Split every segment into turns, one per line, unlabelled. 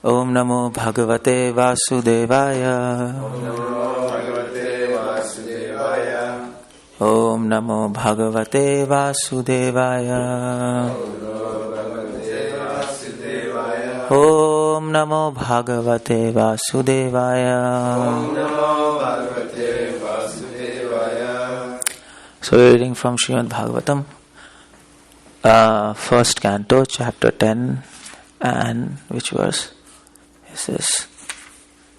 Om Namo Bhagavate Vasudevaya. Om Namo Bhagavate Vasudevaya. Om Namo Bhagavate Vasudevaya. So we're reading from Srimad Bhagavatam, first canto, chapter 10, and which verse is this?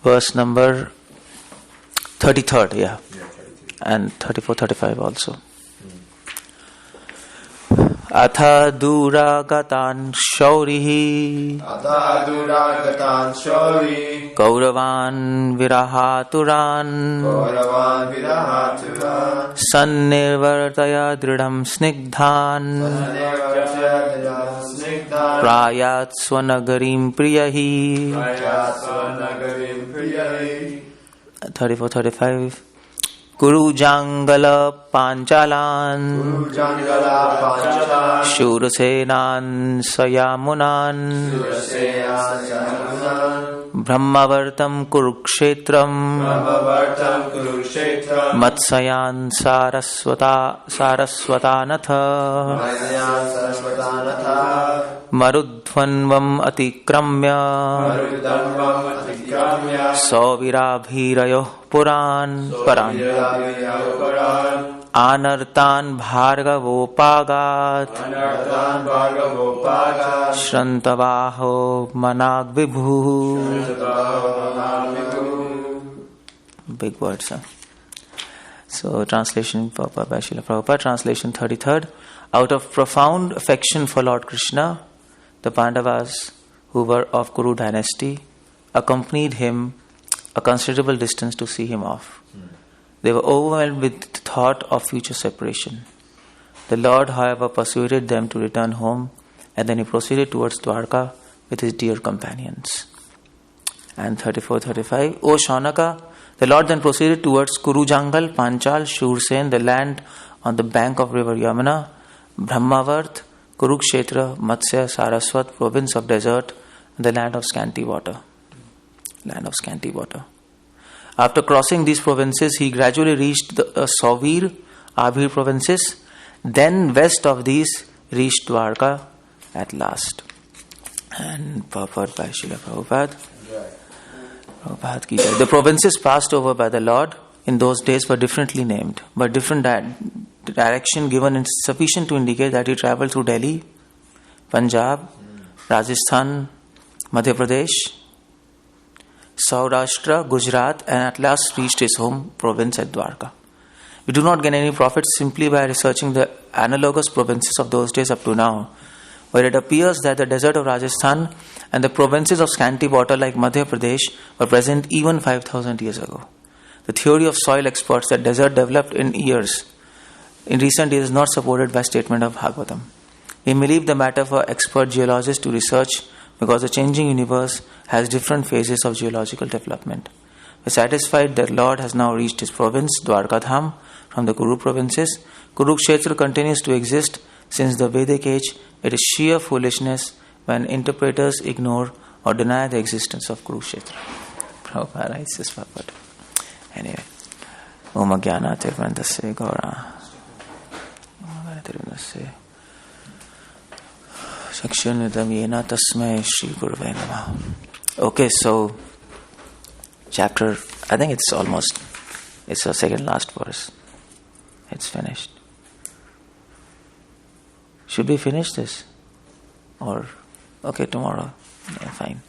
Verse number 33rd, yeah. And 34, 35 also. Atha duragatan shaurihi Kauravan virahaturan Sannirvartaya dridham snigdhan Prayat swanagarim priyahi 34, 35 Guru Jangala Panchalan Shurasenan Sayamunan Brahmavartam Kurukshetram Matsayan Saraswatanatha Marudhvanvam Atikramya Savirabhirayoh Paran Anartan Bhargavopagat Shrantavaho Manag Vibhu. Big words, huh? So, translation by Srila Prabhupada, translation 33rd. Out of profound affection for Lord Krishna, the Pandavas, who were of Kuru dynasty, accompanied him a considerable distance to see him off. They were overwhelmed with the thought of future separation. The Lord, however, persuaded them to return home, and then he proceeded towards Dwarka with his dear companions. And 34, 35. O Shaunaka, the Lord then proceeded towards Kuru Jangal, Panchal, Shursen, the land on the bank of river Yamuna, Brahmavart, Kurukshetra, Matsya, Saraswat, province of desert, and the land of scanty water. Land of scanty water. After crossing these provinces, he gradually reached the Sauvir, Abhir provinces. Then west of these reached Dwarka at last. And purport by Srila Prabhupada. Prabhupada ki jai. The provinces passed over by the Lord in those days were differently named, but different direction given is sufficient to indicate that he travelled through Delhi, Punjab, Rajasthan, Madhya Pradesh, Saurashtra, Gujarat, and at last reached his home province at Dwarka. We do not gain any profit simply by researching the analogous provinces of those days up to now, where it appears that the desert of Rajasthan and the provinces of scanty water like Madhya Pradesh were present even 5,000 years ago. The theory of soil experts that desert developed in recent years is not supported by statement of Bhagavatam. We may leave the matter for expert geologists to research, because the changing universe has different phases of geological development. We are satisfied that Lord has now reached his province, Dwarka Dham, from the Kuru provinces. Kurukshetra continues to exist since the Vedic age. It is sheer foolishness when interpreters ignore or deny the existence of Kurukshetra. Prabhupada, it's just Prabhupada. Anyway. Om Jnana Tirvandasya Gaura. Okay, so chapter, I think it's the second last verse. It's finished. Should we finish this? Or, okay, tomorrow. Yeah, fine.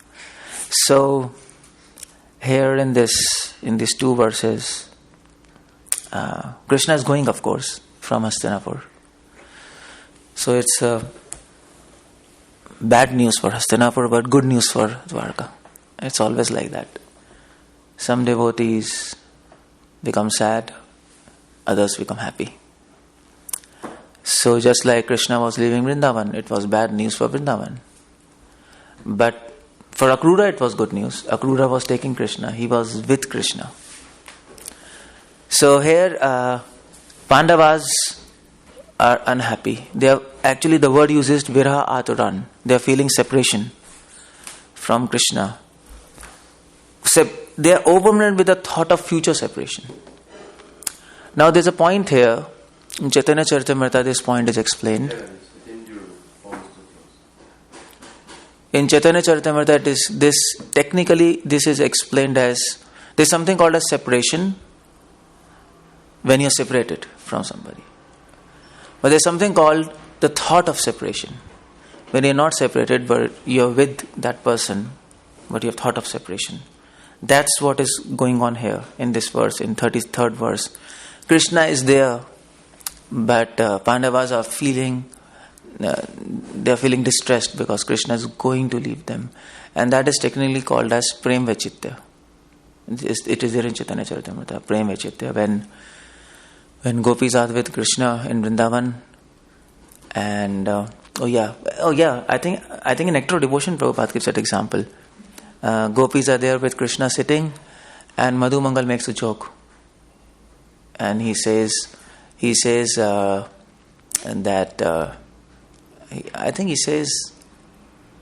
So, here in these two verses, Krishna is going, of course, from Hastinapur. So it's bad news for Hastinapur, but good news for Dwarka. It's always like that. Some devotees become sad, others become happy. So just like Krishna was leaving Vrindavan, it was bad news for Vrindavan. But for Akrura it was good news. Akrura was taking Krishna. He was with Krishna. So here Pandavas are unhappy. They are actually, the word used is viraha aturan. They are feeling separation from Krishna. they are overwhelmed with the thought of future separation. Now there's a point here, in Chaitanya Charitamrita this point is explained. In Chaitanya Charitamrita this is explained as, there's something called as separation when you're separated from somebody. But there's something called the thought of separation. When you're not separated, but you're with that person, but you have thought of separation. That's what is going on here in this verse, in 33rd verse. Krishna is there, but Pandavas are feeling distressed because Krishna is going to leave them. And that is technically called as Prem Vachitya. It is there in Chaitanya Charitamrita, Prem Vachitya. When gopis are with Krishna in Vrindavan, and I think in Nectar of Devotion Prabhupada gives that example. Gopis are there with Krishna sitting, and Madhu Mangal makes a joke, and he says that I think he says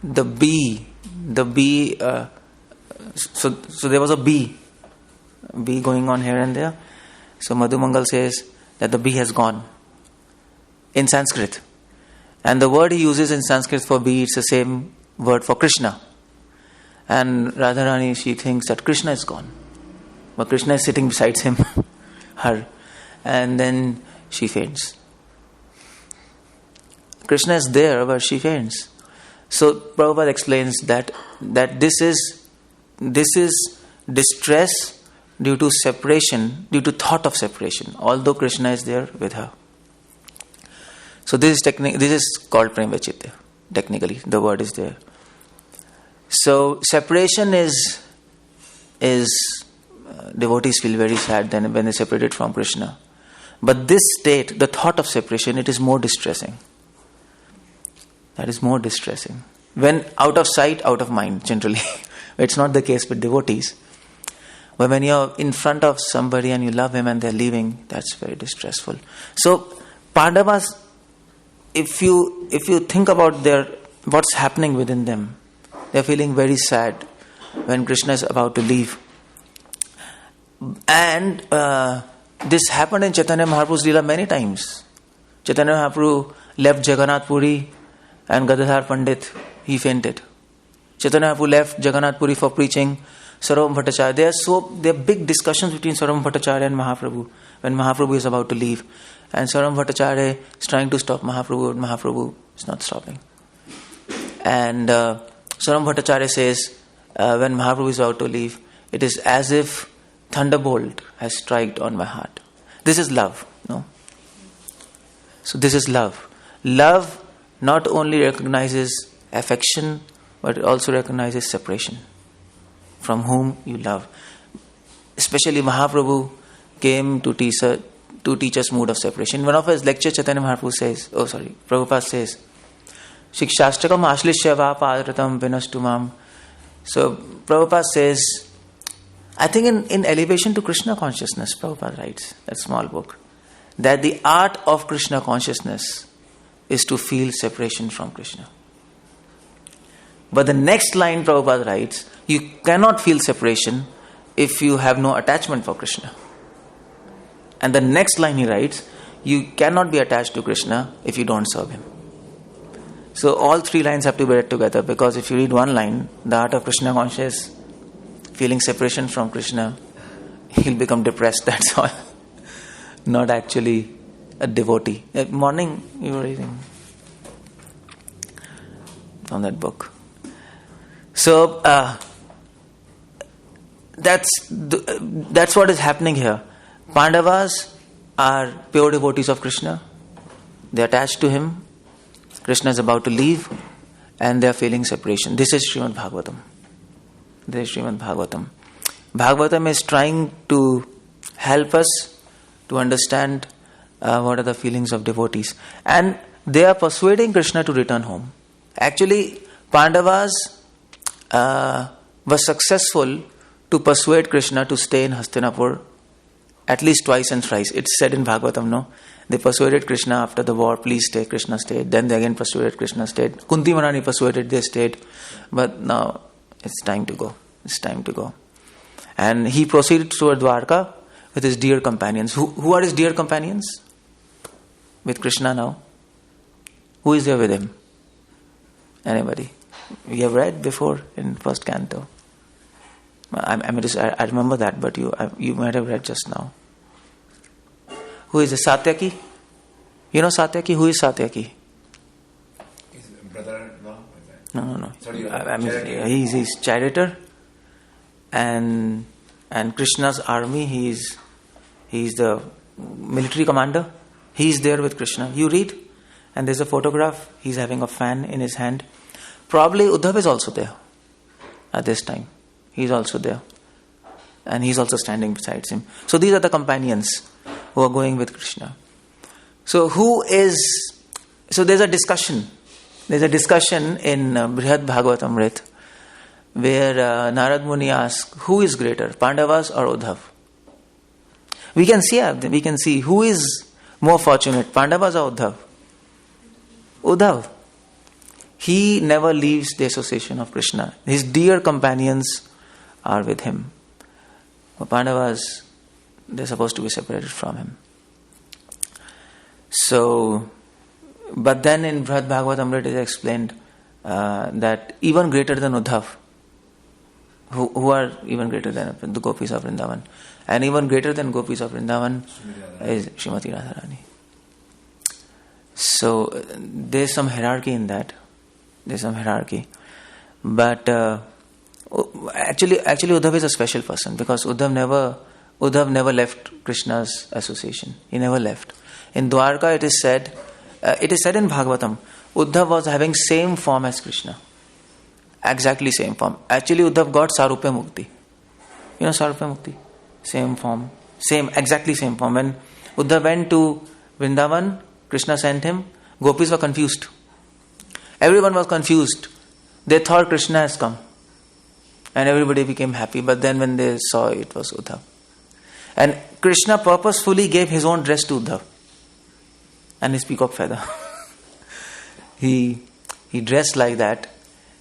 the bee. So there was a bee going on here and there. So Madhu Mangal says that the bee has gone in Sanskrit. And the word he uses in Sanskrit for bee, it's the same word for Krishna. And Radharani, she thinks that Krishna is gone. But Krishna is sitting beside her. And then she faints. Krishna is there, but she faints. So Prabhupada explains that this is distress due to separation, due to thought of separation, although Krishna is there with her. So this is called Prem Vachitya. Technically, the word is there. So separation is devotees feel very sad then when they separated from Krishna. But this state, the thought of separation, it is more distressing. That is more distressing. When out of sight, out of mind, generally. It's not the case with devotees. But when you're in front of somebody and you love him and they're leaving, that's very distressful. So Pandavas, if you think about what's happening within them, they're feeling very sad when Krishna is about to leave. And this happened in Chaitanya Mahaprabhu's Leela many times. Chaitanya Mahaprabhu left Jagannath Puri and Gadadhar Pandit, he fainted. Chaitanya Mahaprabhu left Jagannath Puri for preaching. Sarvam Bhattacharya, there are big discussions between Sarvam Bhattacharya and Mahaprabhu when Mahaprabhu is about to leave. And Sarvam Bhattacharya is trying to stop Mahaprabhu, and Mahaprabhu is not stopping. And Sarvam Bhattacharya says, when Mahaprabhu is about to leave, it is as if thunderbolt has struck on my heart. This is love, no? So this is love. Love not only recognizes affection, but it also recognizes separation from whom you love. Especially Mahaprabhu came to teach us mood of separation. In one of his lectures, Chaitanya Mahaprabhu Prabhupada says, Shikshastakam ashlishya va padratam vinastumam. So Prabhupada says, I think in Elevation to Krishna Consciousness, Prabhupada writes, that small book, that the art of Krishna Consciousness is to feel separation from Krishna. But the next line Prabhupada writes, you cannot feel separation if you have no attachment for Krishna. And the next line he writes, you cannot be attached to Krishna if you don't serve him. So all three lines have to be read together, because if you read one line, the art of Krishna conscious, feeling separation from Krishna, he'll become depressed, that's all. Not actually a devotee. Morning you were reading from that book. So that's what is happening here. Pandavas are pure devotees of Krishna. They are attached to him. Krishna is about to leave, and they are feeling separation. This is Srimad Bhagavatam. Bhagavatam is trying to help us to understand what are the feelings of devotees. And they are persuading Krishna to return home. Actually, Pandavas were successful to persuade Krishna to stay in Hastinapur at least twice and thrice. It's said in Bhagavatam, no? They persuaded Krishna after the war, please stay, Krishna stayed. Then they again persuaded, Krishna stayed. Kunti Manani persuaded, they stayed. But now it's time to go. And he proceeded toward Dwarka with his dear companions. Who are his dear companions? With Krishna now. Who is there with him? Anybody? We have read before in first canto. I remember that, but you might have read just now. Who is the Satyaki? You know Satyaki? Who is Satyaki?
His brother?
No.
Sorry,
he's charioteer, and Krishna's army. He's the military commander. He's there with Krishna. You read, and there's a photograph. He's having a fan in his hand. Probably Uddhav is also there at this time. He's also there, and he's also standing beside him. So these are the companions who are going with Krishna. So there's a discussion. There's a discussion in Brihad Bhagavatamrit where Narad Muni asks, who is greater, Pandavas or Uddhav? We can see who is more fortunate, Pandavas or Uddhav? Uddhav. He never leaves the association of Krishna. His dear companions are with him. Pandavas, they're supposed to be separated from him. So, but then in Brihad Bhagavatamrit it is explained that even greater than Uddhav, who are even greater than the gopis of Vrindavan, and even greater than gopis of Vrindavan is Srimati Radharani. So there's some hierarchy in that. But actually Uddhav is a special person, because Uddhav never left Krishna's association. He never left. In Dwarka it is said in Bhagavatam, Uddhav was having same form as Krishna. Exactly same form. Actually Uddhav got Sarupya Mukti. You know Sarupya Mukti? Same form. Exactly same form. When Uddhav went to Vrindavan, Krishna sent him. Gopis were confused. Everyone was confused. They thought Krishna has come. And everybody became happy. But then when they saw it was Uddhav. And Krishna purposefully gave his own dress to Uddhav. And his peacock feather. He dressed like that.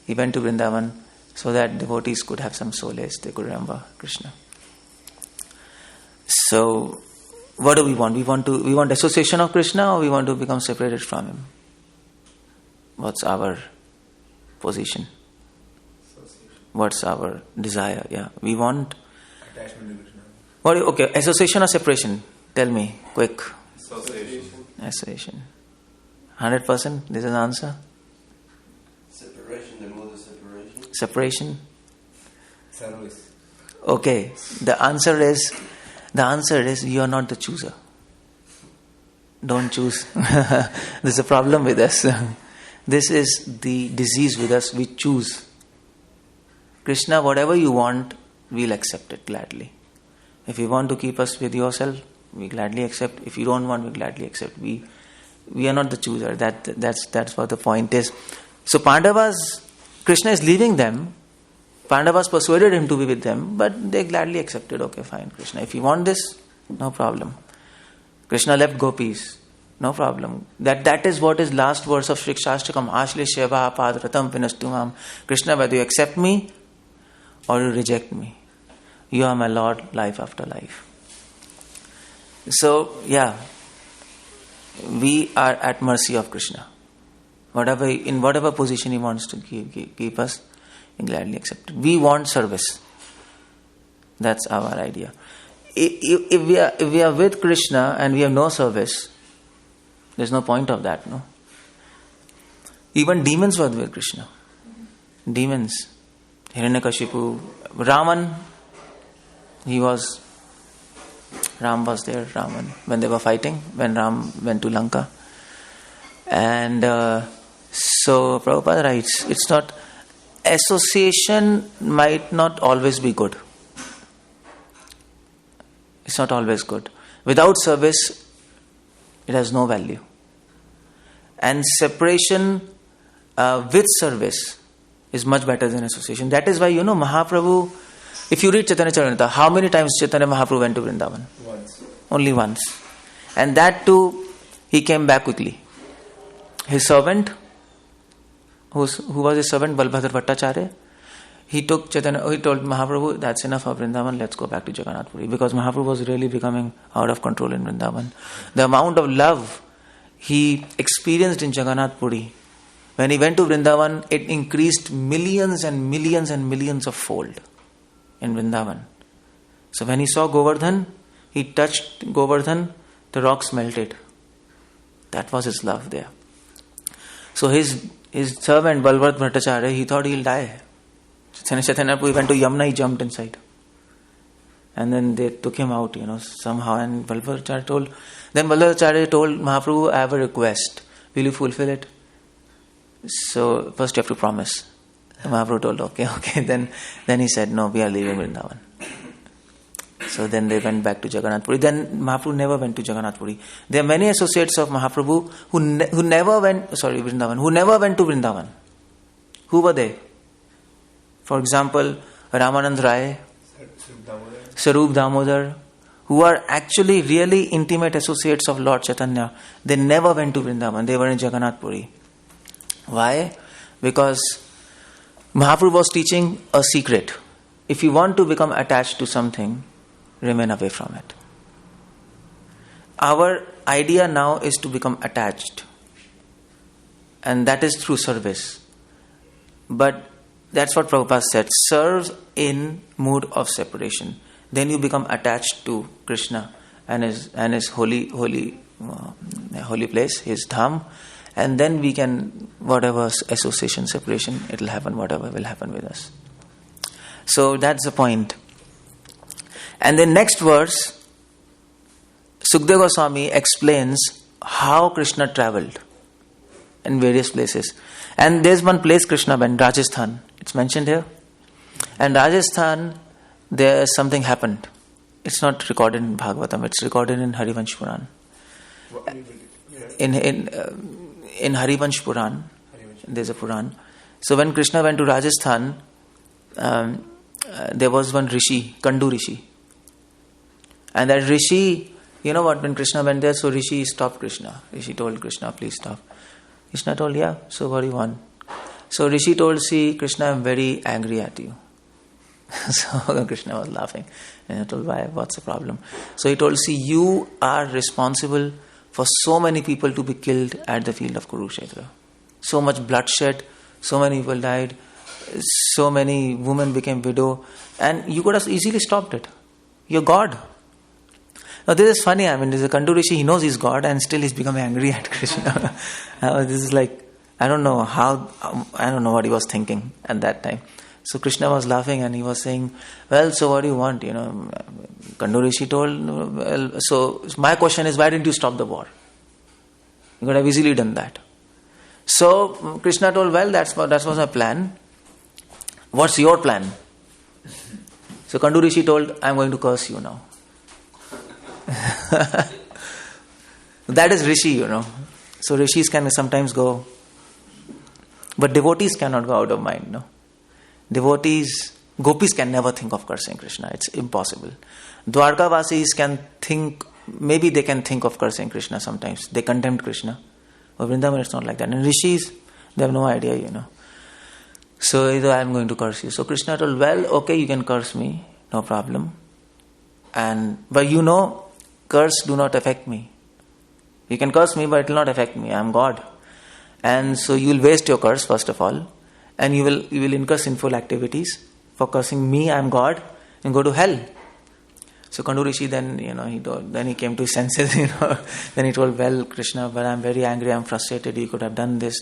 He went to Vrindavan so that devotees could have some solace. They could remember Krishna. So, what do we want? We want association of Krishna, or we want to become separated from him? What's our position? What's our desire? Yeah, we want
attachment to Krishna.
Okay, association or separation? Tell me, quick. Association. 100%? This is an answer.
Separation, the mode of separation.
Separation.
Service.
Okay, the answer is you are not the chooser. Don't choose. There's a problem with us. This is the disease with us. We choose. Krishna, whatever you want, we'll accept it gladly. If you want to keep us with yourself, we gladly accept. If you don't want, we gladly accept. We are not the chooser. That's what the point is. So Pandavas, Krishna is leaving them. Pandavas persuaded him to be with them, but they gladly accepted. Okay, fine, Krishna. If you want this, no problem. Krishna left gopis. No problem. That is what is last verse of Shikshashtakam. Ashle Sheva Padratam Pinastumam. Krishna, whether you accept me or you reject me, you are my Lord, life after life. So, yeah, we are at mercy of Krishna. In whatever position he wants to keep us, we gladly accept it. We want service. That's our idea. If we are with Krishna and we have no service, there's no point of that, no? Even demons were with Krishna. Demons. Hiranyakashipu. Ram was there, Raman, when they were fighting, when Ram went to Lanka. And so Prabhupada writes, it's not, association might not always be good. It's not always good. Without service, it has no value. And separation with service is much better than association. That is why, Mahaprabhu, if you read Chaitanya Charitamrita, how many times Chaitanya Mahaprabhu went to Vrindavan?
Once.
Only once. And that too, he came back quickly. His servant, who was his servant, Balbhadra Bhattacharya, he told Mahaprabhu, that's enough of Vrindavan, let's go back to Jagannath Puri. Because Mahaprabhu was really becoming out of control in Vrindavan. The amount of love he experienced in Jagannath Puri, when he went to Vrindavan, it increased millions and millions and millions of fold in Vrindavan. So when he saw Govardhan, he touched Govardhan, the rocks melted. That was his love there. So his servant Balvat Bhattacharya, he thought he'll die. Chaitanya Prabhu went to Yamuna, he jumped inside. And then they took him out, somehow. And Balvat Bhattacharya told Mahaprabhu, I have a request. Will you fulfill it? So first you have to promise. Mahaprabhu told, okay. Then he said, no, we are leaving Vrindavan. So then they went back to Jagannath Puri. Then Mahaprabhu never went to Jagannath Puri. There are many associates of Mahaprabhu who never went to Vrindavan. Who were they? For example, Ramanand Rai, Sarup Damodar, who are actually really intimate associates of Lord Chaitanya. They never went to Vrindavan. They were in Jagannath Puri. Why? Because Mahaprabhu was teaching a secret. If you want to become attached to something, remain away from it. Our idea now is to become attached. And that is through service. But that's what Prabhupada said. Serve in mood of separation. Then you become attached to Krishna and his holy place, his dham. And then we can, whatever association, separation, it will happen, whatever will happen with us. So that's the point. And the next verse, Sukadeva Goswami explains how Krishna travelled in various places. And there's one place Krishna went, Rajasthan. It's mentioned here. And Rajasthan, there something happened. It's not recorded in Bhagavatam. It's recorded in Harivansh Puran. In Harivansh Puran, there's a Puran. So when Krishna went to Rajasthan, there was one Rishi, Kandu Rishi. And that Rishi, when Krishna went there, so Rishi stopped Krishna. Rishi told Krishna, please stop. Krishna told, yeah, so what do you want? So Rishi told, see, Krishna, I'm very angry at you. So Krishna was laughing. And he told, why? What's the problem? So he told, see, you are responsible for so many people to be killed at the field of Kurukshetra. So much bloodshed, so many people died, so many women became widow, and you could have easily stopped it. You're God. Now this is funny, there's a Kandu Rishi, he knows he's God and still he's becoming angry at Krishna. This is like, I don't know what he was thinking at that time. So Krishna was laughing and he was saying, well, so what do you want? Kandu Rishi told, well, so my question is, why didn't you stop the war? You could have easily done that. So Krishna told, well, that was my plan. What's your plan? So Kandu Rishi told, I'm going to curse you now. That is Rishi, So Rishis can sometimes go, but devotees cannot go out of mind, no? Gopis can never think of cursing Krishna. It's impossible. Dwarkavasis can think, maybe they can think of cursing Krishna sometimes. They contempt Krishna. But Vrindavan, it's not like that. And Rishis, they have no idea, So I'm going to curse you. So Krishna told, well, okay, you can curse me, no problem. But curse do not affect me. You can curse me, but it will not affect me. I am God. And so you will waste your curse, first of all. And you will incur sinful activities. For cursing me, I am God, and go to hell. So Kandu Rishi then, he came to his senses, Then he told, well, Krishna, but I am very angry, I am frustrated, you could have done this.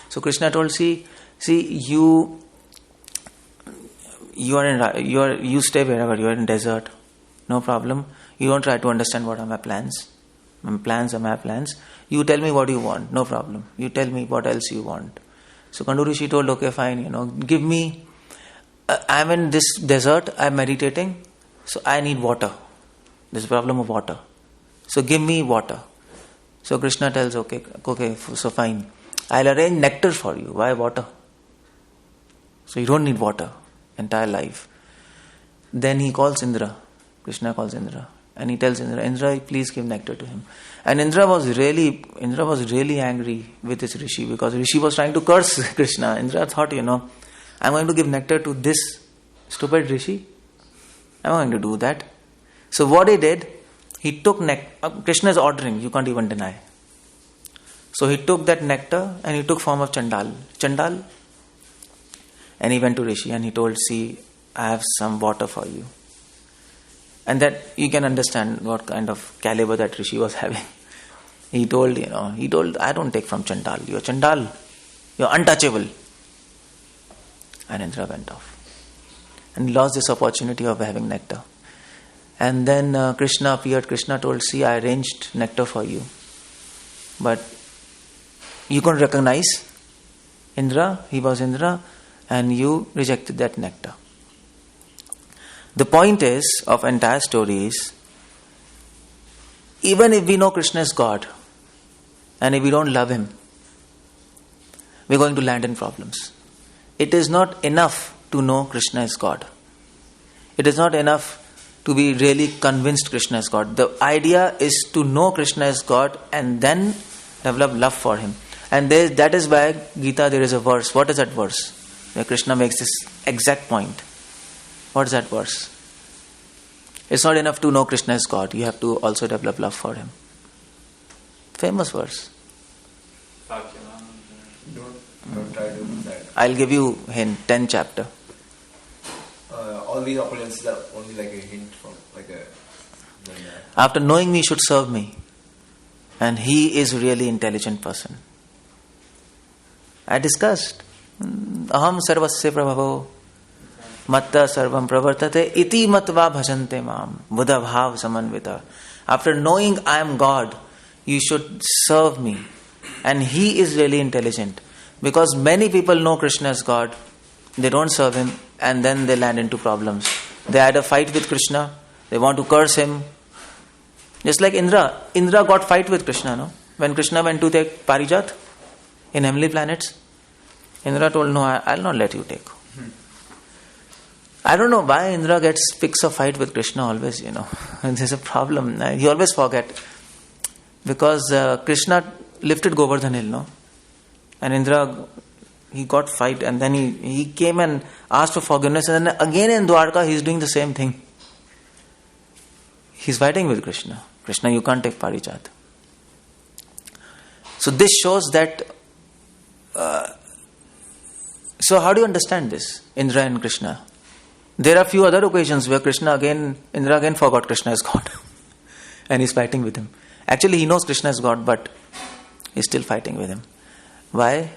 So Krishna told, see, you stay wherever, you are in desert. No problem. You don't try to understand what are my plans. My plans are my plans. You tell me what you want. No problem. You tell me what else you want. So Kandu Rishi told, okay, fine, give me, I'm in this desert, I'm meditating, so I need water. There's a problem of water. So give me water. So Krishna tells, okay, so fine. I'll arrange nectar for you. Why water? So you don't need water entire life. Then he calls Indra. Krishna calls Indra. And he tells Indra, please give nectar to him. And Indra was really angry with this Rishi because Rishi was trying to curse Krishna. Indra thought, I'm going to give nectar to this stupid rishi? I'm going to do that. So what he did, he took nectar. Krishna is ordering, you can't even deny. So he took that nectar and he took form of Chandal. And he went to Rishi and he told, see, I have some water for you. And that you can understand what kind of caliber that Rishi was having. He told, I don't take from Chandal. You're Chandal. You're untouchable. And Indra went off. And lost this opportunity of having nectar. And then Krishna appeared. Krishna told, see, I arranged nectar for you. But you couldn't recognize Indra. He was Indra. And you rejected that nectar. The point is, of entire story is, even if we know Krishna is God, and if we don't love Him, we're going to land in problems. It is not enough to know Krishna is God. It is not enough to be really convinced Krishna is God. The idea is to know Krishna is God and then develop love for Him. And that is why Gita, there is a verse. What is that verse? Where Krishna makes this exact point. What is that verse? It's not enough to know Krishna is God. You have to also develop love for Him. Famous verse.
Don't try to do that.
I'll give you hint. 10th chapter.
All these opulences are only like a hint from
After knowing me, you should serve me. And he is really intelligent person. I discussed. Aham sarvasya prabhavo matta sarvam pravartate iti matva bhajante mam buddha bhav samanvita. After knowing I am God, you should serve me. And he is really intelligent. Because many people know Krishna as God, they don't serve Him, and then they land into problems. They had a fight with Krishna, they want to curse Him. Just like Indra. Indra got fight with Krishna, no? When Krishna went to take Parijat in heavenly planets, Indra told, no, I'll not let you take. I don't know why Indra picks a fight with Krishna always, There's a problem. He always forget. Because Krishna lifted Govardhan hill, no? And Indra, he got fight, and then he came and asked for forgiveness, and then again in Dwarka he is doing the same thing. He's fighting with Krishna. Krishna, you can't take Parijat. So this shows that. So how do you understand this, Indra and Krishna? There are few other occasions where Indra again forgot Krishna is God, and he's fighting with him. Actually, he knows Krishna is God, but he's still fighting with him. Why?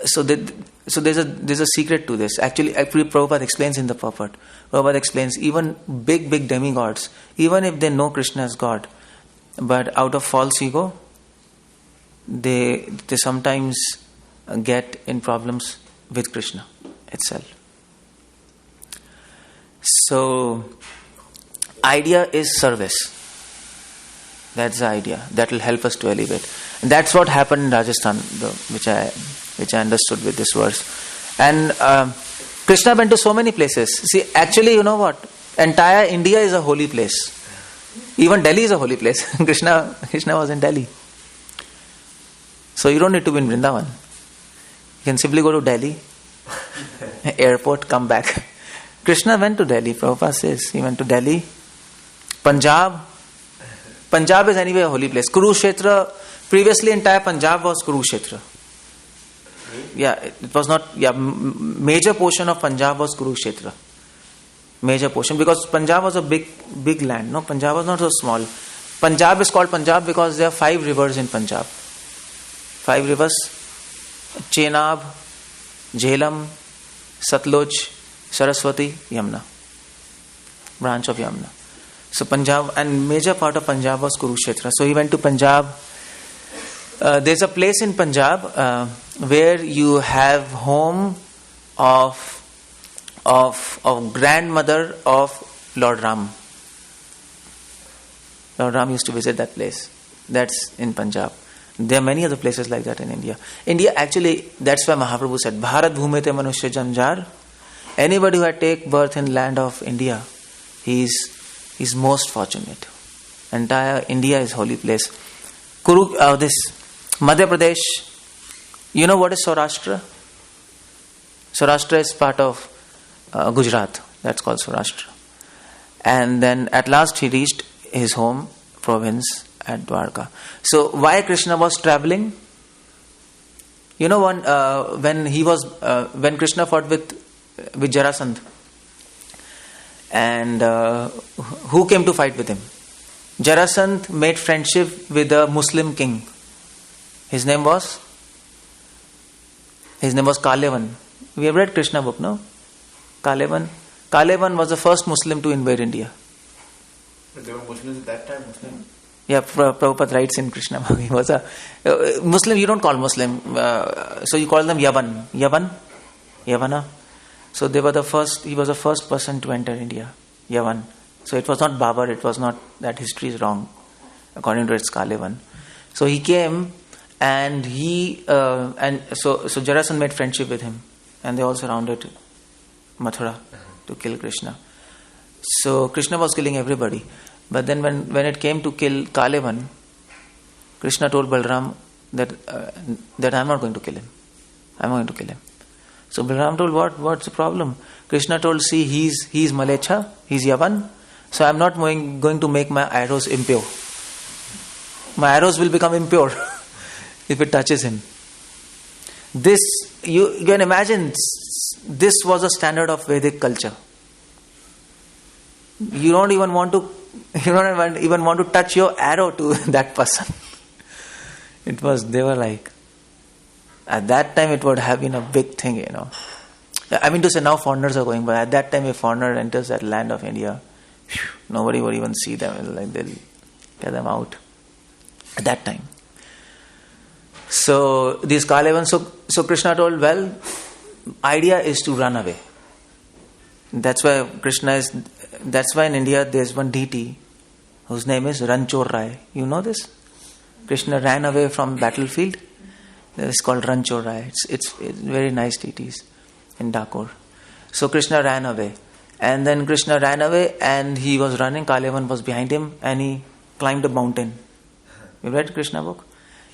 So there's a secret to this. Actually, Prabhupada explains in the purport. Prabhupada explains even big demigods, even if they know Krishna as God, but out of false ego, they sometimes get in problems with Krishna itself. So, idea is service. That's the idea. That will help us to elevate. And that's what happened in Rajasthan, which I understood with this verse. And Krishna went to so many places. See, actually, you know what? Entire India is a holy place. Even Delhi is a holy place. Krishna was in Delhi. So you don't need to be in Vrindavan. You can simply go to Delhi, airport, come back. Krishna went to Delhi. Prabhupada says he went to Delhi. Punjab is anyway a holy place. Kurukshetra, previously entire Punjab was Kurukshetra. Yeah, it was not, major portion of Punjab was Kurukshetra. Major portion, because Punjab was a big land. No, Punjab was not so small. Punjab is called Punjab because there are 5 rivers in Punjab. 5 rivers: Chenab, Jhelum, Satluj, Saraswati, Yamuna. Branch of Yamuna. So Punjab, and major part of Punjab was Kurukshetra. So he went to Punjab. There's a place in Punjab where you have home of grandmother of Lord Ram. Lord Ram used to visit that place. That's in Punjab. There are many other places like that in India. India, actually, that's why Mahaprabhu said, Bharat bhumete manushya janjar. Anybody who had take birth in land of India, he's most fortunate. Entire India is holy place. This Madhya Pradesh, you know what is Saurashtra? Saurashtra is part of Gujarat. That's called Saurashtra. And then at last he reached his home province at Dwarka. So why Krishna was traveling? You know, when Krishna fought with Jarasandha, and who came to fight with him? Jarasandha made friendship with a Muslim king. His name was Kalevan. We have read Krishna book, no? Kalevan was the first Muslim to invade India.
But they were Muslims at that time, Muslim.
Yeah, Prabhupada writes in Krishna book. He was a Muslim. You don't call Muslim, so you call them Yavana. So they were the first. He was the first person to enter India, Yavan. So it was not Babar. It was not that history is wrong, according to its Kalevan. So he came, and so Jarasandha made friendship with him, and they all surrounded Mathura to kill Krishna. So Krishna was killing everybody, but then when it came to kill Kalevan, Krishna told Balram that I'm not going to kill him. I'm going to kill him. So Balram told, what's the problem? Krishna told, see, he's Malecha, he's Yavan, so I'm not going to make my arrows impure. My arrows will become impure if it touches him. This, you can imagine, this was a standard of Vedic culture. You don't even want to touch your arrow to that person. They were like, at that time it would have been a big thing, you know. I mean to say now foreigners are going, but at that time if foreigner enters that land of India, nobody would even see them, like they'll get them out. At that time. So these Kalevan, so Krishna told, well, idea is to run away. That's why in India there's one deity whose name is Ranchor Rai. You know this? Krishna ran away from battlefield. It's called Ranchor Rai. It's very nice deities in Dakor. So Krishna ran away. And then Krishna ran away and he was running. Kalevan was behind him and he climbed a mountain. You read Krishna book?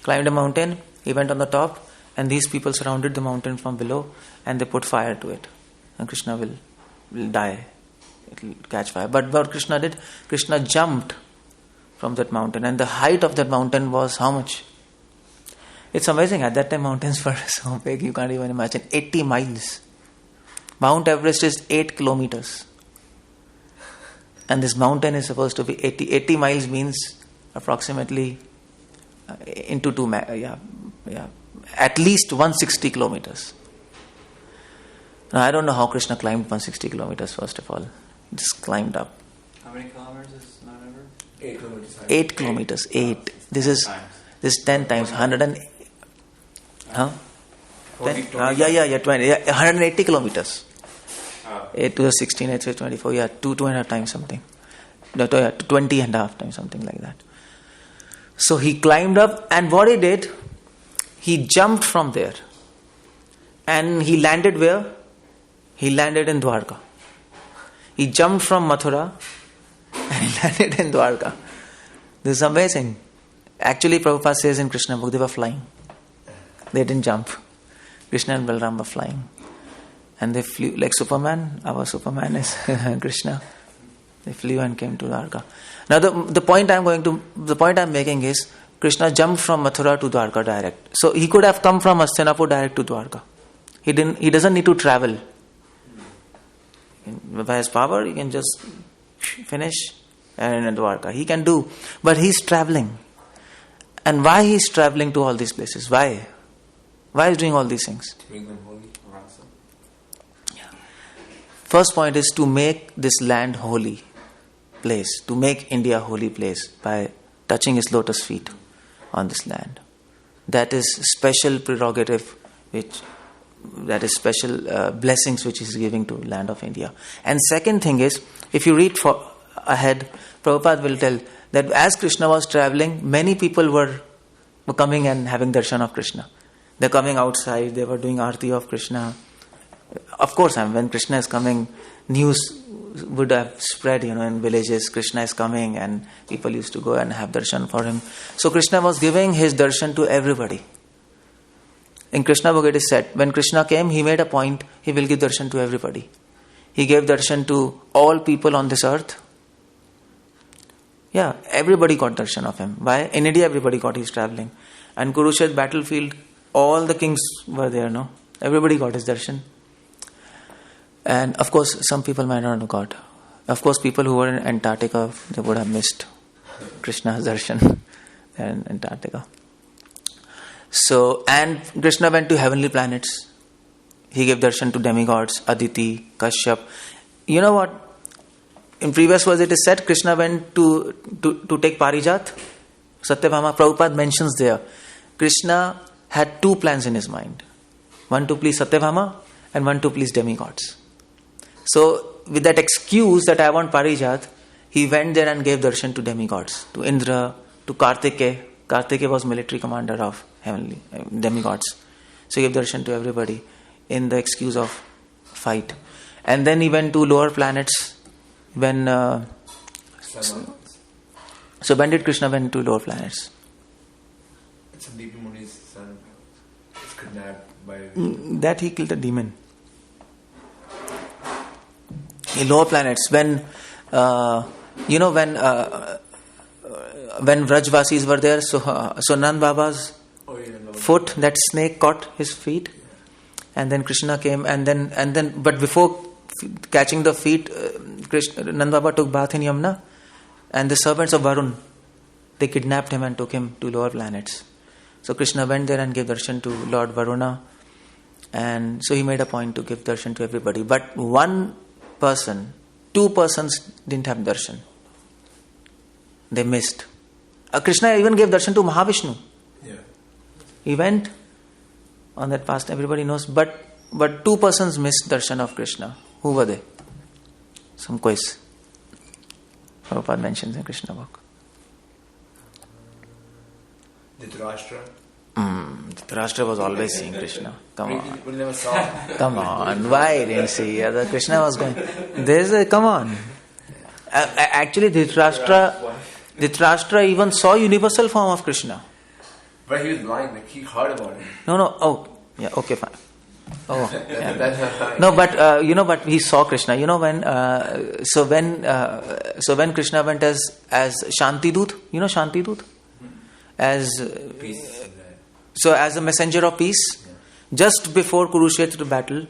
Climbed a mountain. He went on the top and these people surrounded the mountain from below and they put fire to it. And Krishna will die. It will catch fire. But what Krishna did? Krishna jumped from that mountain. And the height of that mountain was how much? It's amazing. At that time mountains were so big you can't even imagine. 80 miles. Mount Everest is 8 kilometers. And this mountain is supposed to be 80. 80 miles means approximately into 2 at least 160 kilometers. Now I don't know how Krishna climbed 160 kilometers first of all. Just climbed up.
How many kilometers is Mount Everest?
8 kilometers.
8 kilometers. 8. This is 10 times 100 and... Huh?
20.
20. 180 kilometers. 8 to the 16, 8 to the 24. Yeah, 2.5 times something. 20 and a half times something like that. So he climbed up and what he did, he jumped from there. And he landed where? He landed in Dwarka. He jumped from Mathura and he landed in Dwarka. This is amazing. Actually, Prabhupada says in Krishna book, they were flying. They didn't jump. Krishna and Balram were flying. And they flew like Superman. Our Superman is Krishna. They flew and came to Dwarka. Now the point I'm making is Krishna jumped from Mathura to Dwarka direct. So he could have come from Hastinapur direct to Dwarka. He doesn't need to travel. By his power, he can just finish and in Dwarka. He can do. But he's traveling. And why he's traveling to all these places? Why? Why is doing all these things?
To make them holy.
Yeah. First point is to make this land holy place. To make India a holy place by touching his lotus feet on this land. That is special prerogative that is special blessings which is giving to land of India. And second thing is, if you read ahead, Prabhupada will tell that as Krishna was traveling, many people were coming and having darshan of Krishna. They're coming outside, they were doing arti of Krishna. Of course, when Krishna is coming, news would have spread, in villages, Krishna is coming and people used to go and have darshan for him. So Krishna was giving his darshan to everybody. In Krishna book it is said, when Krishna came, he made a point, he will give darshan to everybody. He gave darshan to all people on this earth. Yeah, everybody got darshan of him. Why? In India everybody got, he's traveling. And Kurukshetra battlefield, all the kings were there, no? Everybody got his darshan. And of course, some people might not have got. Of course, people who were in Antarctica, they would have missed Krishna's darshan in Antarctica. So, and Krishna went to heavenly planets. He gave darshan to demigods, Aditi, Kashyap. You know what? In previous verse it is said, Krishna went to take Parijat. Satyabhama, Prabhupada mentions there. Krishna had two plans in his mind. One to please Satyabhama and one to please demigods. So, with that excuse that I want Parijat, he went there and gave darshan to demigods, to Indra, to Kartikeya. Kartikeya was military commander of heavenly demigods. So he gave darshan to everybody in the excuse of fight. And then he went to lower planets when... so when did Krishna went to lower planets?
Sandeep Muni's son is kidnapped by...
That he killed a demon. In lower planets, when when Vrajvasis were there, so Nand Baba's foot, that snake caught his feet, and then Krishna came, and then but before catching the feet, Nand Baba took bath in Yamuna, and the servants of Varun, they kidnapped him and took him to lower planets. So Krishna went there and gave darshan to Lord Varuna, and so he made a point to give darshan to everybody. But two persons didn't have darshan. They missed. Krishna even gave darshan to Mahavishnu.
Yeah.
He went on that past, everybody knows. But two persons missed darshan of Krishna. Who were they? Some quiz. Prabhupada mentions in Krishna book.
Dhritarashtra.
Dhritarashtra was always seeing Krishna. Come on.
We never saw.
Come on. Why didn't see? Krishna was going. Come on. Actually, Dhritarashtra even saw universal form of Krishna.
But he was blind, like he heard about it.
No. Oh, yeah. Okay, fine. Oh, yeah. No, but he saw Krishna. When Krishna went as Shantidut, Shantidut, as a messenger of peace, just before Kurukshetra battle,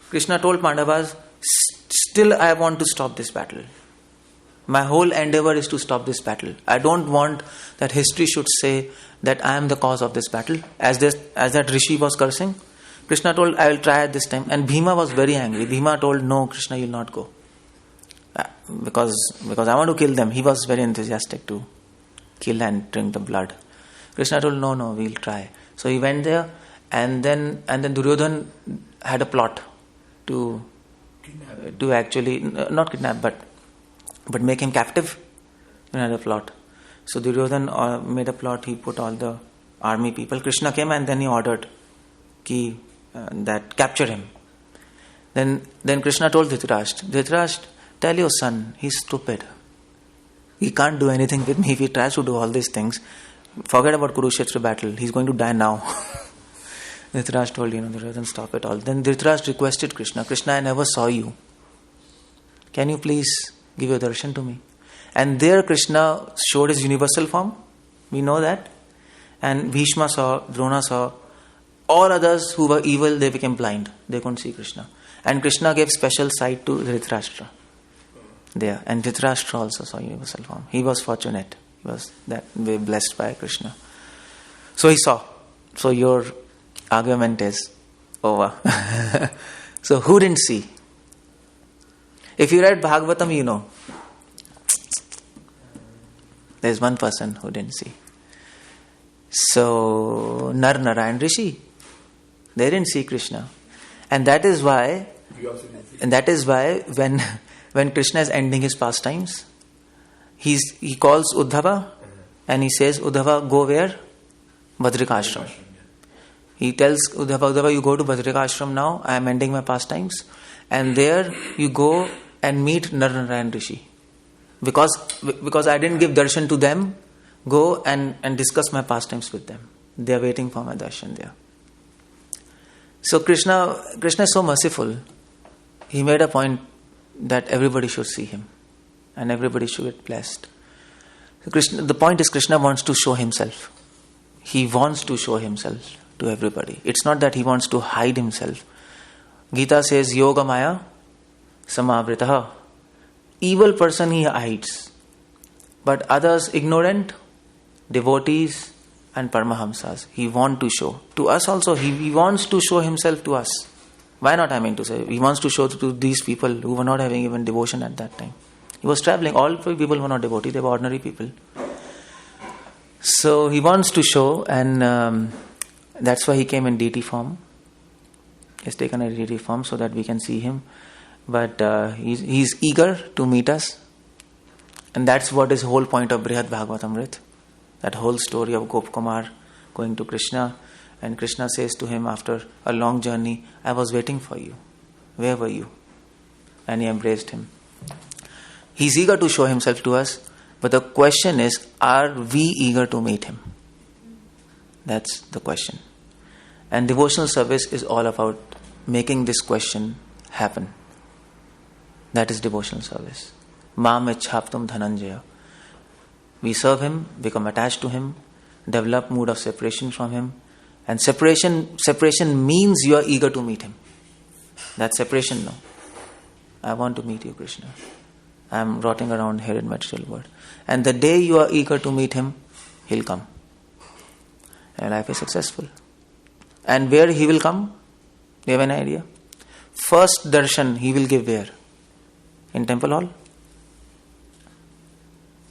Krishna told Pandavas, still I want to stop this battle. My whole endeavor is to stop this battle. I don't want that history should say that I am the cause of this battle, as that Rishi was cursing. Krishna told, I will try at this time. And Bhima was very angry. Bhima told, no, Krishna, you will not go. Because I want to kill them. He was very enthusiastic to kill and drink the blood. Krishna told, no, we will try. So he went there, and then Duryodhan had a plot to actually, not kidnap, but make him captive. He had a plot. So Duryodhan made a plot. He put all the army people. Krishna came and then he ordered that capture him. Then Krishna told Dhritarashtra, tell your son, he's stupid. He can't do anything with me if he tries to do all these things. Forget about Kurukshetra battle. He's going to die now. Dhritarashtra told, Duryodhan, stop it all. Then Dhritarashtra requested Krishna, I never saw you. Can you please give your darshan to me? And there Krishna showed his universal form. We know that. And Bhishma saw, Drona saw. All others who were evil, they became blind. They couldn't see Krishna. And Krishna gave special sight to Dhritarashtra there. And Dhritarashtra also saw universal form. He was fortunate. He was that way blessed by Krishna. So he saw. So your argument is over. So who didn't see? If you read Bhagavatam, you know. There's one person who didn't see. So Narayan Rishi, they didn't see Krishna. And that is why when Krishna is ending his pastimes, he calls Uddhava and he says, Uddhava, go where? Badrikashram. He tells Uddhava, you go to Badrikashram now, I am ending my pastimes. And there you go and meet Narayan Rishi. Because I didn't give darshan to them, go and discuss my pastimes with them. They are waiting for my darshan there. So Krishna is so merciful. He made a point that everybody should see him and everybody should get blessed. So the point is Krishna wants to show himself. He wants to show himself to everybody. It's not that he wants to hide himself. Gita says, Yoga Maya Samavritaha. Evil person he hides. But others, ignorant, devotees and Paramahamsas, he wants to show. To us also, he wants to show himself to us. Why not, I mean to say? He wants to show to these people who were not having even devotion at that time. He was traveling. All people were not devotees, they were ordinary people. So he wants to show, and that's why he came in deity form. He's taken a deity form so that we can see him. But he's eager to meet us. And that's what is the whole point of Brihad Bhagavatamrit. That whole story of Gopkumar going to Krishna. And Krishna says to him after a long journey, I was waiting for you. Where were you? And he embraced him. He's eager to show himself to us. But the question is, are we eager to meet him? That's the question. And devotional service is all about making this question happen. That is devotional service. Mam ichhaptum dhananjaya. We serve him, become attached to him, develop mood of separation from him. And separation means you are eager to meet him. That's separation, no. I want to meet you, Krishna. I am rotting around here in material world. And the day you are eager to meet him, he'll come. And life is successful. And where he will come? Do you have an idea? First darshan he will give where? In temple hall?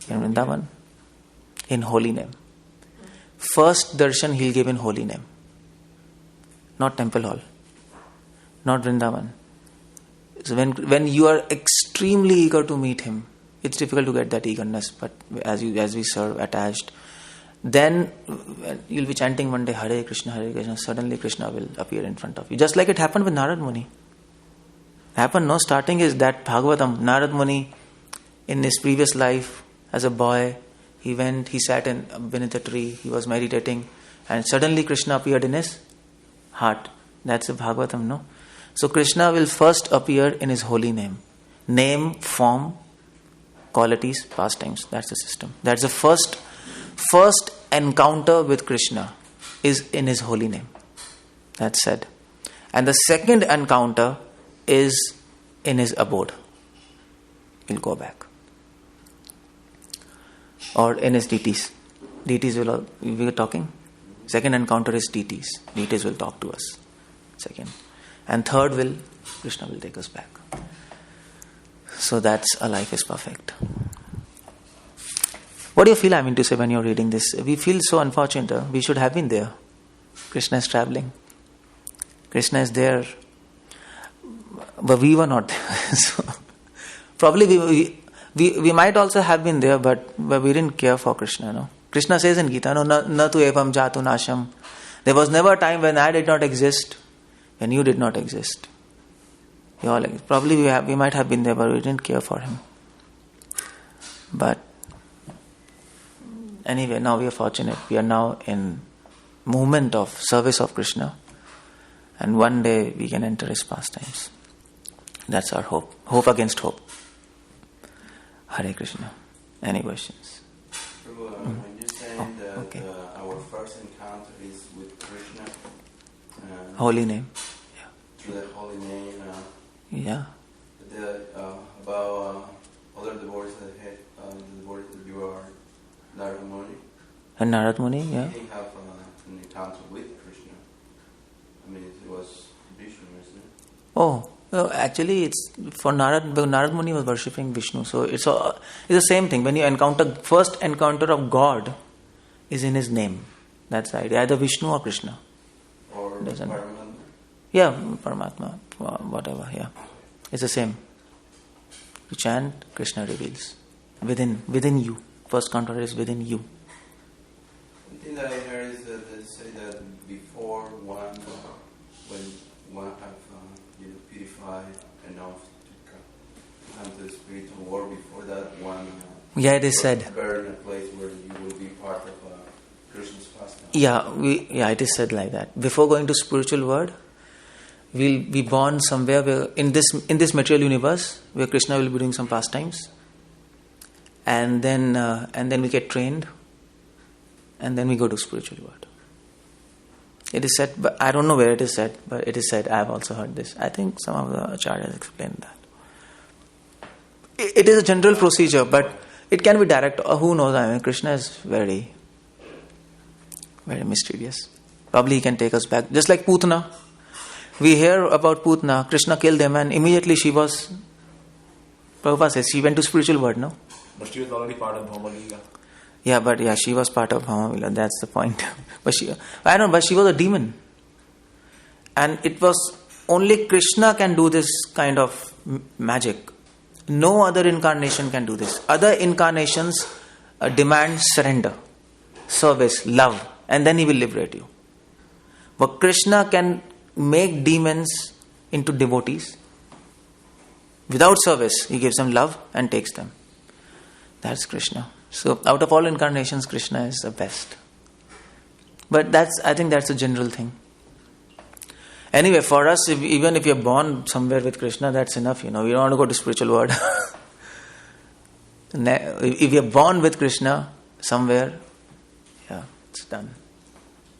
In Vrindavan? In holy name. First darshan he'll give in holy name. Not temple hall. Not Vrindavan. So when you are extremely eager to meet him, it's difficult to get that eagerness, but as we serve attached, then you'll be chanting one day Hare Krishna, suddenly Krishna will appear in front of you. Just like it happened with Narad Muni. Happened, no? Starting is that Bhagavatam, Narad Muni, in his previous life, as a boy, he sat in beneath a tree, he was meditating, and suddenly Krishna appeared in his heart. That's the Bhagavatam, no? So Krishna will first appear in his holy name. Name, form, qualities, pastimes. That's the system. That's the first encounter with Krishna is in his holy name. That's said. And the second encounter is in his abode. He'll go back. Or in his deities. Deities we were talking. Second encounter is deities. Deities will talk to us. Second. And third Krishna will take us back. So that's a life is perfect. What do you feel, I mean to say, when you're reading this? We feel so unfortunate. We should have been there. Krishna is traveling. Krishna is there. But we were not there. So probably we might also have been there, but we didn't care for Krishna. No? Krishna says in Gita, na tu evam jatu nasham. There was never a time when I did not exist, when you did not exist. Probably we might have been there, but we didn't care for him. But anyway, now we are fortunate. We are now in movement of service of Krishna, and one day we can enter his pastimes. That's our hope. Hope against hope. Hare Krishna. Any questions?
Prabhu, when you're saying that our first encounter is with Krishna,
holy name.
Through the holy name.
Yeah.
About other devotees the devotees that you are Narad Muni.
And Narad Muni, yeah.
He didn't have an encounter with Krishna. I mean, it was Vishnu, isn't it?
Oh, well, actually, it's for Narad Muni was worshipping Vishnu, so it's the same thing. When you first encounter of God is in his name. That's the idea. Either Vishnu or Krishna.
Or Paramatma.
Yeah, Paramatma, whatever. Yeah, it's the same. You chant, Krishna reveals within you. First encounter is within you.
One thing that I heard is that they say that before when one have purified enough to come to the spiritual world, before that one
it is said.
Burn a place where you will be part of Krishna's pastime.
Yeah, it is said like that. Before going to spiritual world, we'll be born somewhere where in this material universe where Krishna will be doing some pastimes, and then we get trained, and then we go to spiritual world. It is said, but I don't know where it is said, but it is said. I have also heard this. I think some of the acharyas explained that. It is a general procedure, but it can be direct. Who knows? I mean, Krishna is very, very mysterious. Probably he can take us back. Just like Putana. We hear about Putana. Krishna killed him, and immediately Prabhupada says, she went to spiritual world, no?
But she was already part of Bhaumalila.
Yeah, but she was part of Bhaumalila. That's the point. But she was a demon. And it was only Krishna can do this kind of magic. No other incarnation can do this. Other incarnations demand surrender, service, love, and then he will liberate you. But Krishna can make demons into devotees. Without service, he gives them love and takes them. That's Krishna. So out of all incarnations, Krishna is the best. But I think that's a general thing. Anyway, for us, even if you're born somewhere with Krishna, that's enough. You don't want to go to spiritual world. If you're born with Krishna somewhere, yeah, it's done.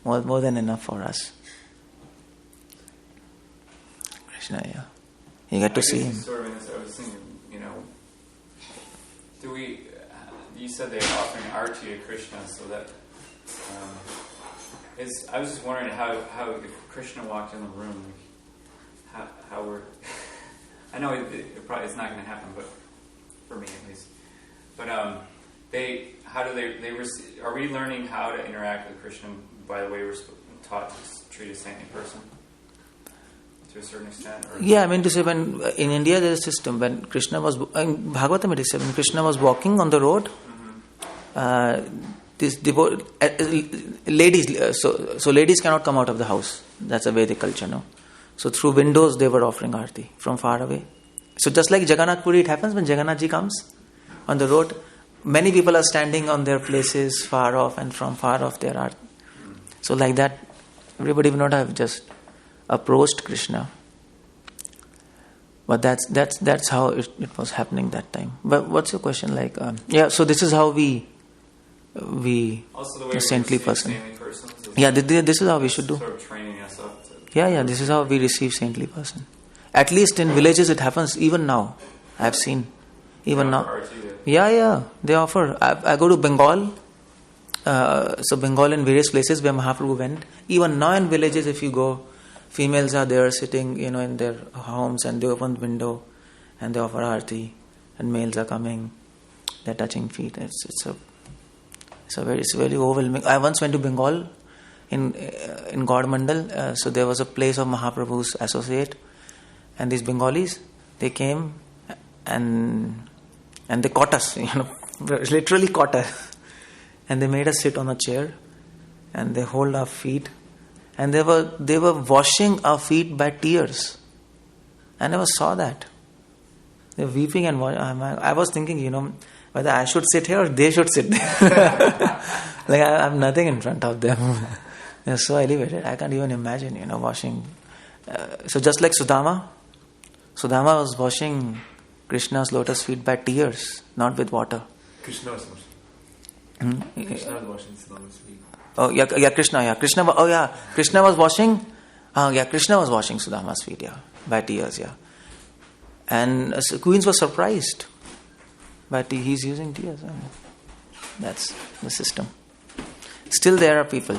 More than enough for us. Krishna, yeah. You get to see him.
Sort of in this, I was thinking, you said they're offering arti to Krishna, so that I was just wondering how if Krishna walked in the room, how we're. I know it's not going to happen, but for me at least. But are we learning how to interact with Krishna by the way we're taught to treat a saintly person? To a certain extent?
Yeah, I mean to say, when in India there is a system, when Krishna was, in Bhagavatam it is said, when Krishna was walking on the road, ladies, so ladies cannot come out of the house. That's a Vedic culture, no? So through windows they were offering arti from far away. So just like Jagannath Puri, it happens when Jagannath Ji comes on the road, many people are standing on their places far off, and from far off there are. So like that, everybody would not have just approached Krishna. But that's how it was happening that time. But what's your question? So this is how we
also the way
saintly person.
Persons,
this is how we should do.
Sort of training us up to
This is how we receive saintly person. At least in villages it happens even now. I've seen even now. They offer. I go to Bengal. So Bengal and various places where Mahaprabhu went. Even now in villages, if you go, females are there sitting, in their homes, and they open the window and they offer arti, and males are coming, they're touching feet. It's very overwhelming. I once went to Bengal in Gaudamandal. So there was a place of Mahaprabhu's associate, and these Bengalis, they came and they caught us, literally caught us, and they made us sit on a chair, and they hold our feet. And they were washing our feet by tears. I never saw that. They were weeping and I was thinking, whether I should sit here or they should sit there. I have nothing in front of them. They're so elevated. I can't even imagine, washing. So just like Sudama was washing Krishna's lotus feet by tears, not with water.
Krishna was washing. Krishna was washing Sudama's feet.
Krishna. Krishna was washing. Krishna was washing Sudama's feet. By tears. And queens were surprised. But he's using tears. That's the system. Still, there are people.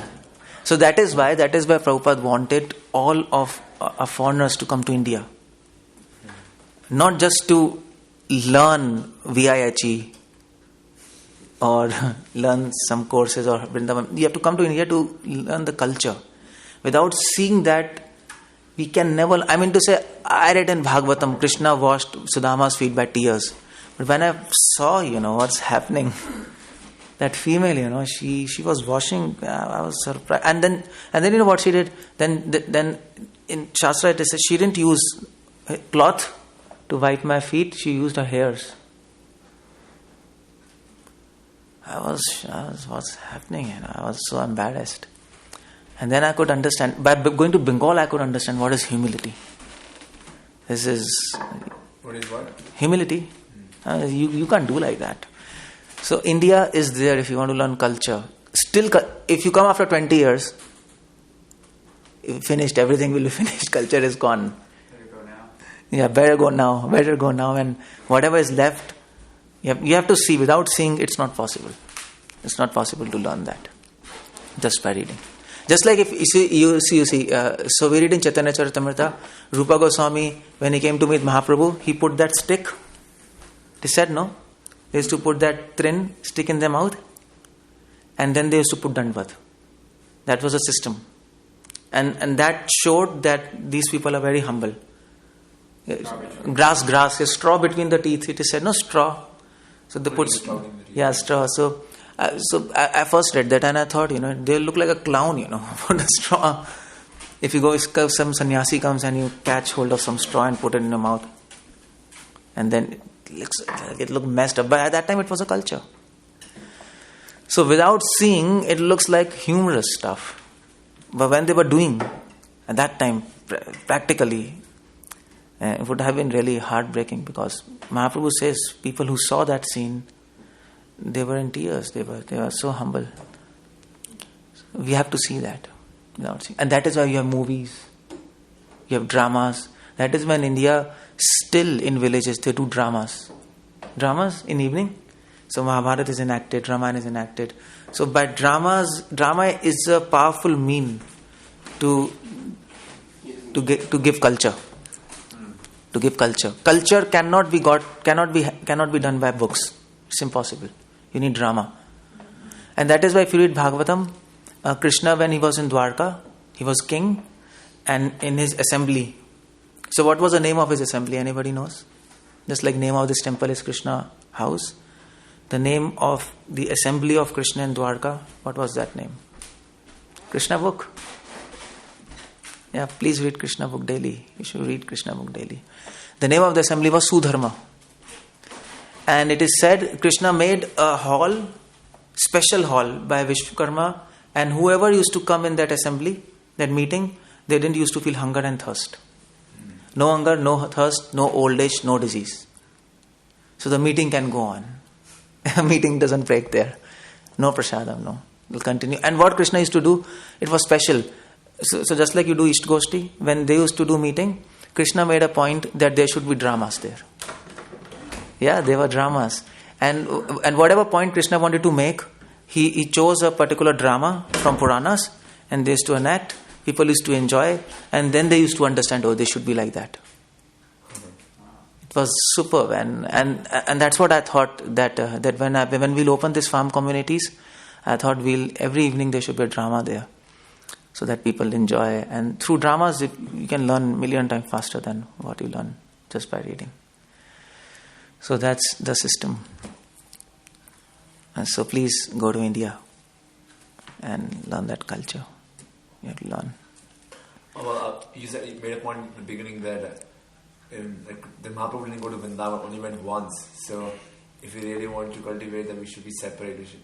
So that is why Prabhupada wanted all of foreigners to come to India, not just to learn VIHE or learn some courses or Vrindavan. You have to come to India to learn the culture. Without seeing that, we can never. I mean to say, I read in Bhagavatam, Krishna washed Sudama's feet by tears. But when I saw, what's happening, that female, she was washing. I was surprised. And then what she did? Then in Shastra it says she didn't use cloth to wipe my feet. She used her hairs. I was what's happening? I was so embarrassed. And then I could understand, by going to Bengal, I could understand what is humility. This is...
What is what?
Humility. You can't do like that. So India is there if you want to learn culture. Still, if you come after 20 years, finished, everything will be finished, culture is gone.
Better go now.
Yeah, better go now, and whatever is left, you have to see. Without seeing, it's not possible. It's not possible to learn that just by reading. Just like if you see, so we read in Chaitanya Charitamrita, Rupa Goswami, when he came to meet Mahaprabhu, he put that stick. They said no. They used to put that thin stick in their mouth, and then they used to put Dandvat. That was a system. And that showed that these people are very humble. Grass, a straw between the teeth. It is said, no straw. So they put straw. So I first read that and I thought, they look like a clown, for the straw. If you go, some sannyasi comes and you catch hold of some straw and put it in your mouth, and then it looked messed up. But at that time, it was a culture. So without seeing, it looks like humorous stuff. But when they were doing, at that time, practically, it would have been really heartbreaking, because Mahaprabhu says people who saw that scene, they were in tears. They were so humble. We have to see that without seeing. And that is why you have movies, you have dramas. That is when India, still in villages, they do dramas. Dramas in evening. So Mahabharata is enacted, Ramayana is enacted. So by drama is a powerful mean to give culture. To give culture. Culture cannot be done by books. It's impossible. You need drama. And that is why if you read Bhagavatam, Krishna, when he was in Dwarka, he was king, and in his assembly. So what was the name of his assembly? Anybody knows? Just like name of this temple is Krishna house. The name of the assembly of Krishna in Dwarka, what was that name? Krishna book. Yeah, please read Krishna book daily. You should read Krishna book daily. The name of the assembly was Sudharma. And it is said Krishna made a hall, special hall by Vishwakarma, and whoever used to come in that assembly, that meeting, they didn't used to feel hunger and thirst. No hunger, no thirst, no old age, no disease. So the meeting can go on. A meeting doesn't break there. No prasadam, no. It will continue. And what Krishna used to do, it was special. So just like you do ISKCON, when they used to do meeting, Krishna made a point that there should be dramas there. Yeah, there were dramas. And whatever point Krishna wanted to make, he chose a particular drama from Puranas, and they used to enact. People used to enjoy, and then they used to understand, they should be like that. It was superb, and that's what I thought, that when we'll open these farm communities, I thought every evening there should be a drama there, so that people enjoy. And through dramas, you can learn 1,000,000 times faster than what you learn just by reading. So that's the system. And so please go to India and learn that culture. You have to learn.
You made a point in the beginning that the Mahaprabhu didn't go to Vrindavan, only went once. So if we really want to cultivate, then we should be separate. We should,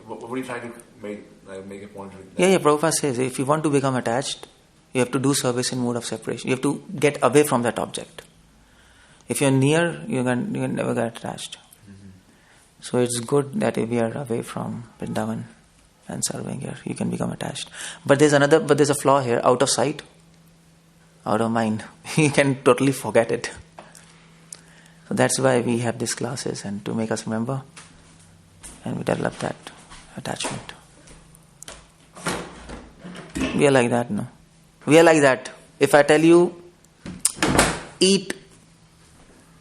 what were you trying to make a point with that?
Yeah, Prabhupada says if you want to become attached, you have to do service in mode of separation. You have to get away from that object. If you're near, you can never get attached. Mm-hmm. So it's good that if we are away from Vrindavan and serving here, you can become attached. But there's a flaw here. Out of sight, out of mind, you can totally forget it. So that's why we have these classes, and to make us remember, and we develop that attachment. We are like that, no? We are like that. If I tell you, eat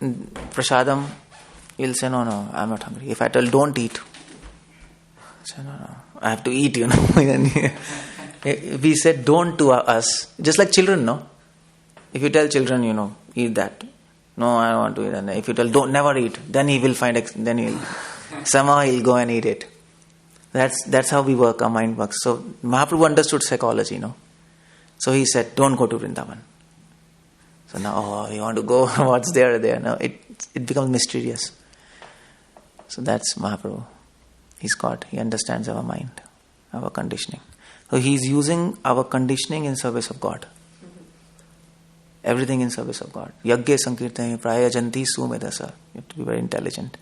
prasadam, you'll say, no, I'm not hungry. If I tell, don't eat, say, no, I have to eat, We said don't to us, just like children, no? If you tell children, eat that, no, I don't want to eat. And if you tell, don't never eat, then he will somehow he'll go and eat it. That's how we work, our mind works. So Mahaprabhu understood psychology, So he said, don't go to Vrindavan. So now, you want to go, what's there? No, it becomes mysterious. So that's Mahaprabhu. He's God. He understands our mind, our conditioning. So he is using our conditioning in service of God. Everything in service of God. Yagya sankirtane prayajanti sumedasa. You have to be very intelligent.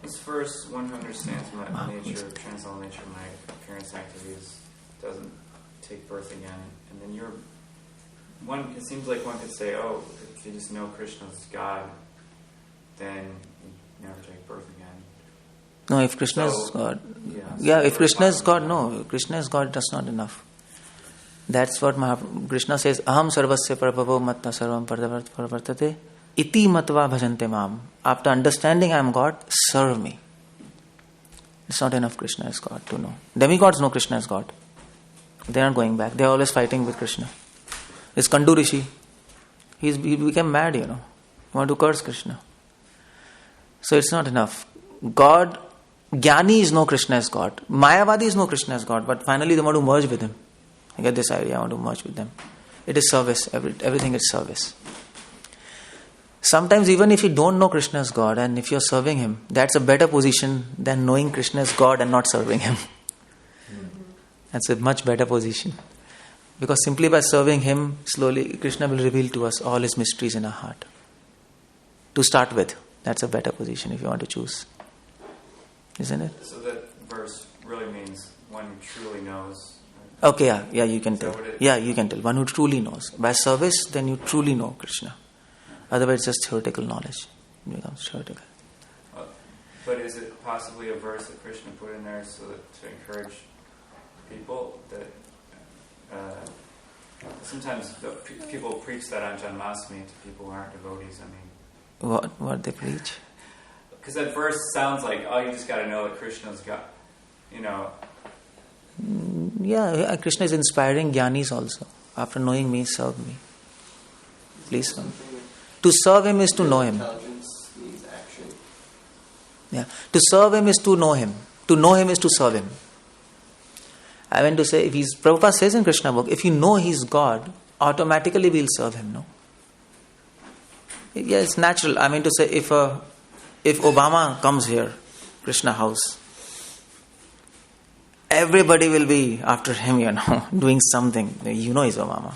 This verse, one who understands my nature, transcendental nature of my parents' activities, doesn't take birth again. And then it seems like one could say, oh, if you just know Krishna is God, then you never take birth again.
No, if Krishna is God. If Krishna is God, no. Krishna is God, that's not enough. That's what Krishna says, aham sarvasya prabhavo matna sarvam paravartate iti matva bhajante mam. After understanding I am God, serve me. It's not enough Krishna is God to know. Demigods know Krishna is God. They are not going back. They are always fighting with Krishna. It's Kandu Rishi. He became mad, He want to curse Krishna. So it's not enough. God, Jnani know Krishna as God. Mayavadis know Krishna as God, but finally they want to merge with Him. I get this idea, I want to merge with them. It is service. Everything is service. Sometimes even if you don't know Krishna as God and if you're serving Him, that's a better position than knowing Krishna as God and not serving Him. That's a much better position. Because simply by serving Him, slowly Krishna will reveal to us all His mysteries in our heart. To start with, that's a better position if you want to choose. Isn't it?
So that verse really means one who truly knows.
Okay, yeah, you can tell. Yeah, you can tell. One who truly knows. By service, then you truly know Krishna. Otherwise, it's just theoretical knowledge. It becomes theoretical.
But is it possibly a verse that Krishna put in there so that to encourage people that sometimes people preach that on Janmashtami to people who aren't devotees? I mean,
what they preach?
Because that verse sounds like, oh, you just got to know that Krishna's God.
Yeah, Krishna is inspiring Jnanis also. After knowing me, serve me. Please come. To serve Him is to know Him.
Intelligence means action.
Yeah. To serve Him is to know Him. To know Him is to serve Him. I meant to say, Prabhupada says in Krishna book, if you know He's God, automatically we'll serve Him, no? Yeah, it's natural. I mean to say, if Obama comes here, Krishna house, everybody will be after him, doing something. He's Obama.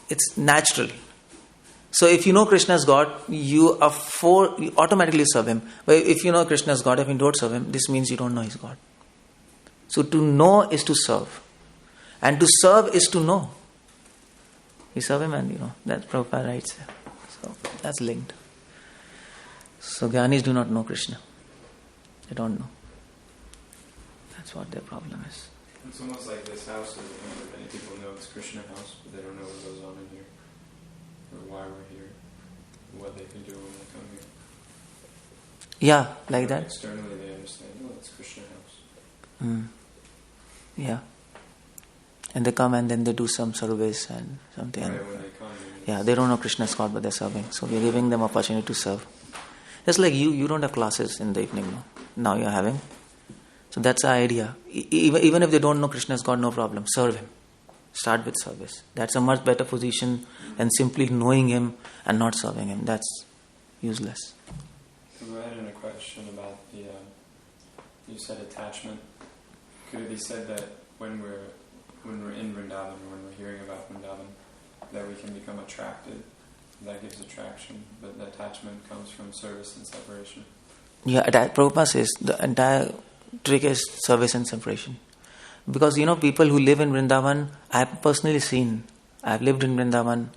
It's natural. So if you know Krishna is God, you automatically serve Him. But if you know Krishna is God, if you don't serve Him, this means you don't know He's God. So to know is to serve. And to serve is to know. You serve Him and that's Prabhupada writes. So that's linked. So Jnanis do not know Krishna. They don't know. That's what their problem is.
It's almost like this house, many people know it's Krishna house, but they don't know what goes on in here, or why we're here, what they can do when they come here.
Yeah, like that.
Externally they understand, it's Krishna house.
Yeah. And they come and then they do some service and something.
Right, when they come,
they don't know Krishna is God, but they're serving. So we're giving them opportunity to serve. Just like you don't have classes in the evening, no? Now you're having. So that's the idea. Even if they don't know Krishna is God, no problem. Serve Him. Start with service. That's a much better position than simply knowing Him and not serving Him. That's useless.
Go ahead in a question about you said attachment. Could it be said that when we're in Vrindavan, or when we're hearing about Vrindavan, that we can become attracted? That gives attraction, but the attachment comes from service and separation.
Yeah, Prabhupada says the entire trick is service and separation. Because people who live in Vrindavan, I have personally seen. I've lived in Vrindavan,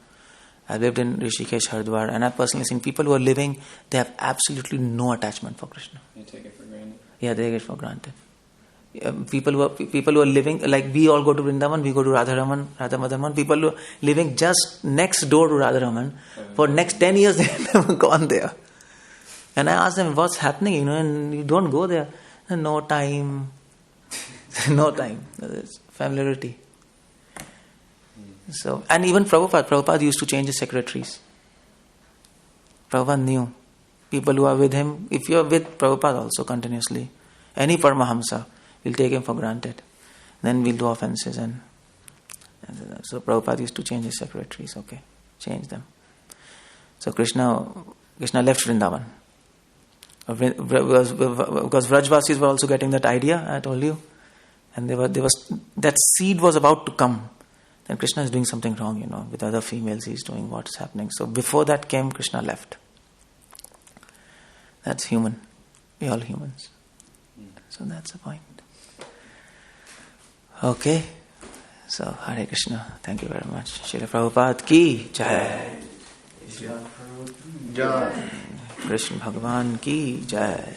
I've lived in Rishikesh, Haridwar, and I've personally seen people who are living, they have absolutely no attachment for Krishna.
You take it for granted?
Yeah, they take it for granted. People who are living, like we all go to Vrindavan, we go to Radharaman, Radha Madhaman. People who are living just next door to Radharaman, for next 10 years they have never gone there. And I asked them, what's happening, and you don't go there. No time. No time. It's familiarity. So, and even Prabhupada used to change his secretaries. Prabhupada knew. People who are with him, if you are with Prabhupada also continuously, any Paramahamsa, we'll take him for granted. Then we'll do offenses. And so Prabhupada used to change his secretaries. Okay, change them. So Krishna left Vrindavan. Because Vrajvasis were also getting that idea, I told you. And that seed was about to come. Then Krishna is doing something wrong, with other females he's doing what's happening. So before that came, Krishna left. That's human. We're all humans. So that's the point. Okay. So Hare Krishna. Thank you very much. Srila Prabhupada ki jai. Krishna Bhagavan ki jai.